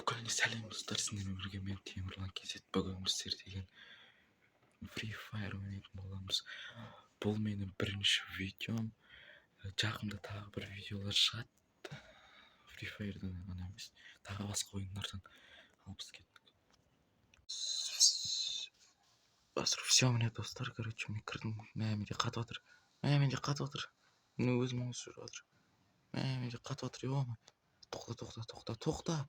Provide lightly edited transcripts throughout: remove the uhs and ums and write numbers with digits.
Бүкіліне сәлем достар, сіздермен бірге мен Темірлан Кезет. Бүгін біздер деген Free Fire ойнайтын боламыз. Бұл менің бірінші видеом. Жақында тағы бір видеолар шығады. Free Fire'дан ғана емес, тағы басқа ойындардан. Ал біз кеттік. Все, міне достар, короче, мен кірдім. Менде қатып отыр. Менде қатып отыр. Міне өзім жүріп отыр. Менде қатып отыр, ё-ма. Тоқта.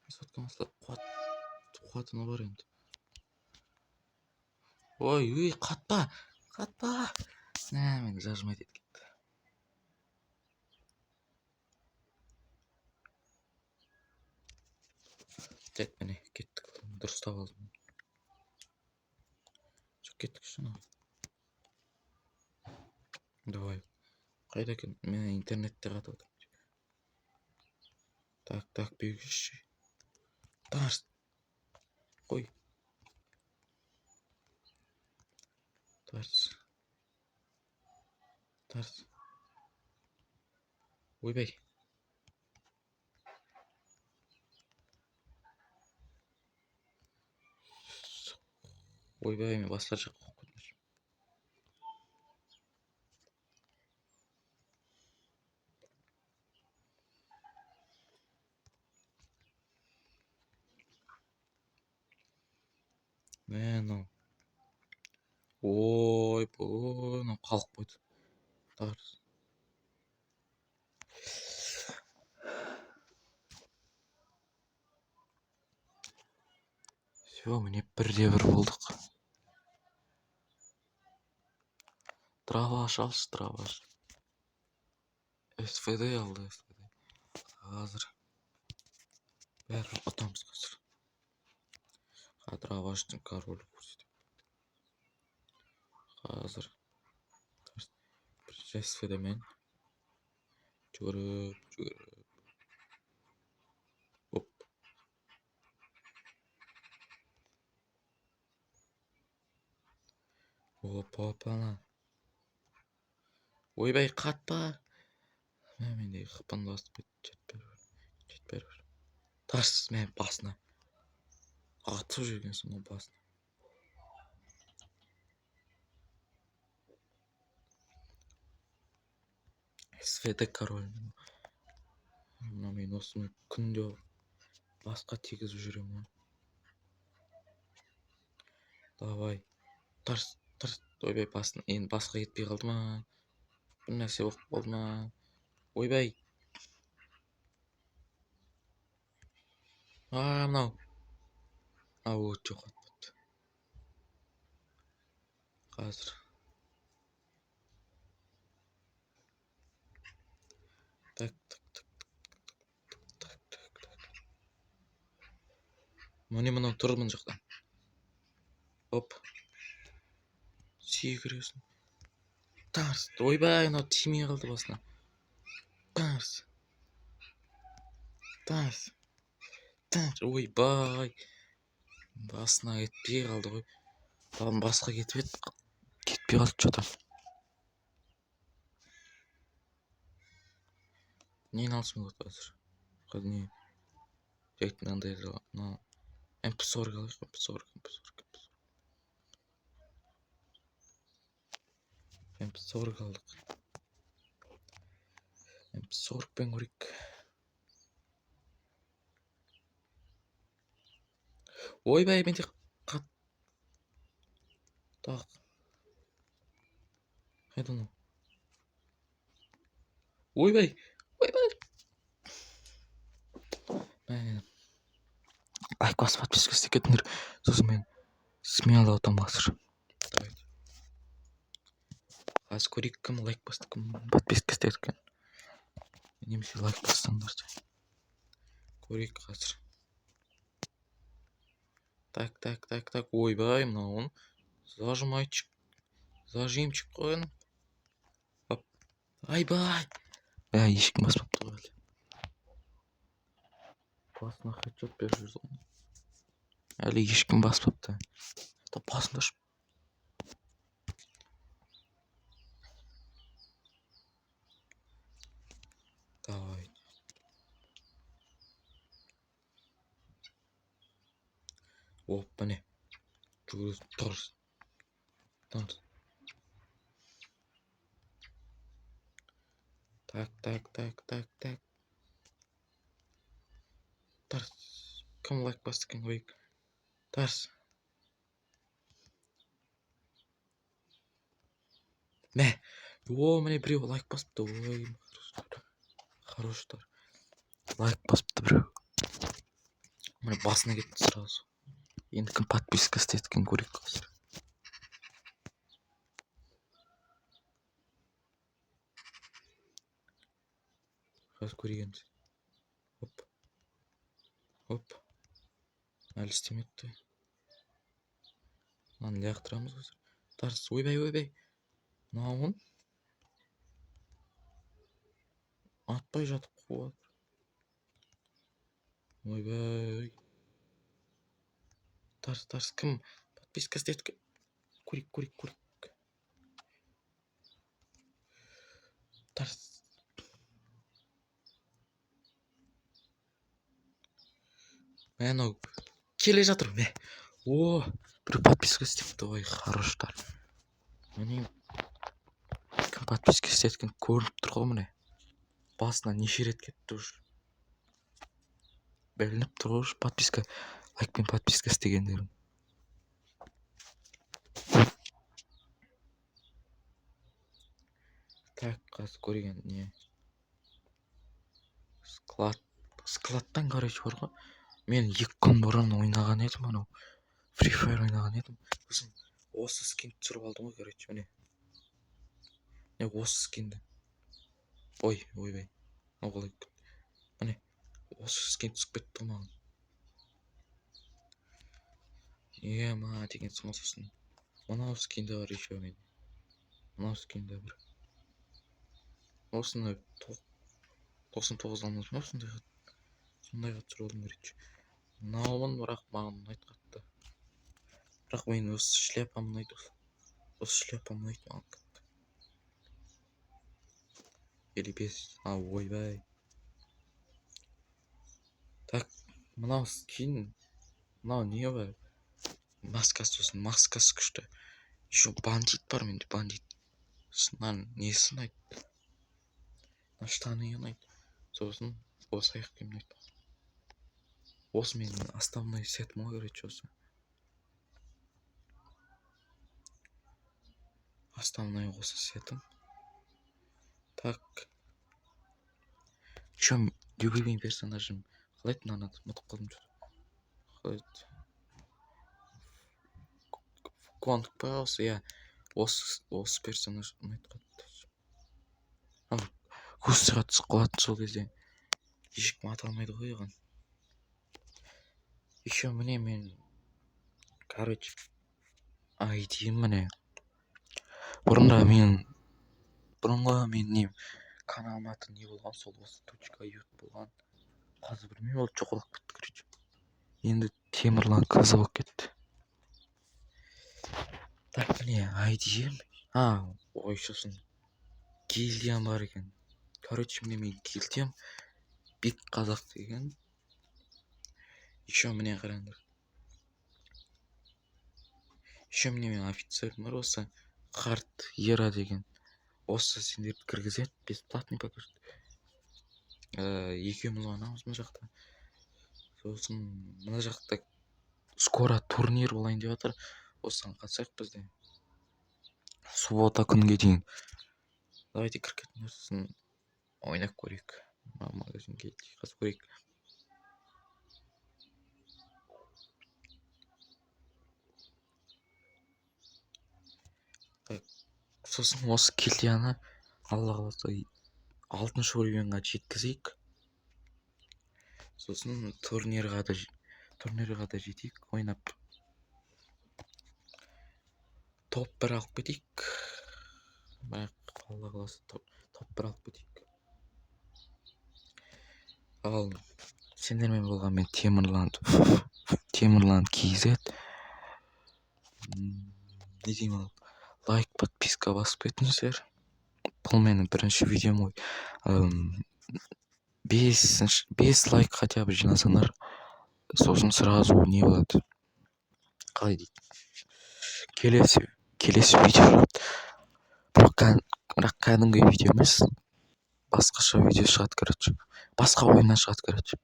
Соткам аслап қуатыны бар енді. Ой, қатпа. Мен зажимать етіп кетті. Так, міне кеттік. Дұрыстап алдым. Кеттік шына. Давай. Қайда екен? Мен интернетте қатып отырмын. Так, бүйгіші. Тарс. Қой. Тарс. Ойбай. Ойбай, мен басқа жаққа қойып кетмешім. Мен ойбой, қалып қойды. Тарс. Все, міне бірде бір болдық. Драваш алшы. СВД алды. Қазір бәрін ұтамыз қазір. Драваштың королі көрсетіп. Қазір бір СВД-мен жүгіріп. Оп. Опа-опана. Ойбай, қатпа. Менде қыпын басып кетті. Жетпер. Тарс, мен басына. Атып жүргенсің ол басына. СВД король. Мен осыны күнде басқа тегізіп жүремін. Давай. Тарс. Ойбай, басына. Енді басқа кетпей қалды ма? Бір нәрсе болып қалды ма? Ойбай. Мынау. Жоқ атпады. Қазір. Так. Мынау тұр мына жақта. Оп. Секіресің. Тарс. Ойбай, мынау тимей қалды басына. Тарс. Ойбай. Басына кетпей қалды ғой. Там басқа кетіп еді. Кетпей қалды что-то. Нені алсам болады қазір? Не? Жайт мынандай MP40 алайық. MP40 алдық. MP40 пен көрейік. Ойбай, менде так. Қайда мынау? Ойбай. Лайк басып подписка істеп кетіңдер. Сосын мен смело отам қазір. Қазір көрейік, кім лайк басты, кім подписка істеді екен. Немесе лайк бассаңдар. Көрейік қазір. Так. Ойбай, мынауын зажимчик қойын. Айбай. Ешкім баспапты ғой әлі. Басына хедшот беріп жүрді. Әлі ешкім баспапты. Басында ұшып. Давай. Оп, міне. Жүгіресің, тұрырсың. Так. Тарс. Кім лайк басты екен қойып? Тарс. Мә. Міне біреу лайк басыпты. Ой, хороштар. Лайк басыпты біреу. Міне басына кетті сразу. Енді кім подписка істеді екен көрейік қазір. Қазір көрейік. Оп. Әлі істемепті. Мынаны лақтырамыз қазір. Тарс. Ойбай. Мынауын атпай жатып қуады. Ойбай. Тарс. Кім подписка істеді? Көрейік. Тарс. Мынау келе жатыр. Мә. Бір подписка істепті. Ой, хороштар. Міне кім подписка істеді екен көрініп тұр ғой міне. Басына неше рет кетті уже. Білініп тұр ғой подписка, лайкпен подписка істегендерің. Так, қазір көрген не? Складтан, короче, бар ғой. Мен 2 күн бұрын ойнаған едім, анау Free Fire ойнаған едім. Сосын осы скинді түсіріп алдым ғой, короче, міне. Осы скинді. Ойбай. Оғылай. Міне. Осы скин түсіп кетті маған. Ема деген сосын. Мынау скинді бар еще мен. Мынау скинді бір. Осыны 99-дан сондайға түсіріп алдым, короче. Мынауын бірақ маған ұнайды қатты. Бірақ мен осы шляпам ұнайды. Осы шляпам ұнайды маған қатты. Или без. Ойбай. Так, мынау скин. Мынау не бар? Маскасы сосын, маскасы күшті. Еще бандит бар менде, бандит. Сосын несі ұнайды? Штаны ұнайды. Сосын осы аяқ киім ұнайды. Осы менің основной сетім ғой, короче, осы. Основной осы сетім. Так. Еще любимый персонажым. Қалай еді мынаны ұмытып қалдым. Қалай еді? Конг па осы, иә. Осы персонаж ұнайды қатты. Көзсіға түсіп қалатын сол кезде. Ешкім ата алмайды ғой оған. Еще міне мен, короче, айтайын міне. Бұрынғы мен нем каналым аты не болған, сол осы .ют болған. Қазір білмеймін, ол жоғалып кетті, короче. Енді Темірлан қызы болып кетті. Так, міне айтайын. Сосын гильдиям бар екен. Короче, міне мен гильдиям Бит Қазақ деген. Еще міне қараңдар. Еще міне мен офицерім бар осы. Қарт Ера деген. Осы сендерді кіргізеді, бесплатный покажет. Екеуміз ойнамыз мына жақта. Сосын мына жақта скоро турнир болайын деп жатыр. Осыған қатысайық бізде. Суббота күнге дейін. Давайте кіріп сосын ойнап көрейік. Магазинге қазір көрейік. Сосын осы гильдияны алла қаласа 6-шы уровеньға жеткізейік. Сосын турнирға да жетейік, ойнап. Топ 1 алып кетейік. Алла қаласа топ 1 алып кетейік. Ал сендермен болған мен Темірлан KZ. Не деймін ал? Лайк, подписка басып кетіңіздер. Бұл менің бірінші видеом ғой. 5 лайк хотя бы жинасаңдар, сосын сразу не болады. қалай дейді, келесі видео шығады. бірақ кәдімгі видео емес, басқаша видео шығады, короче. Басқа ойыннан шығады, короче.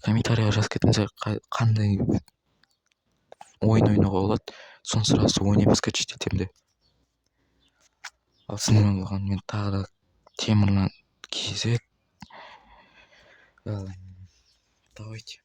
Комментарийға жазып кетіңіздер, қандай ойын ойнауға болады, соны сразу ойнаймыз, короче, детемде. Ал сізбен болған мен тағы да Темірлан KZ. Давайте.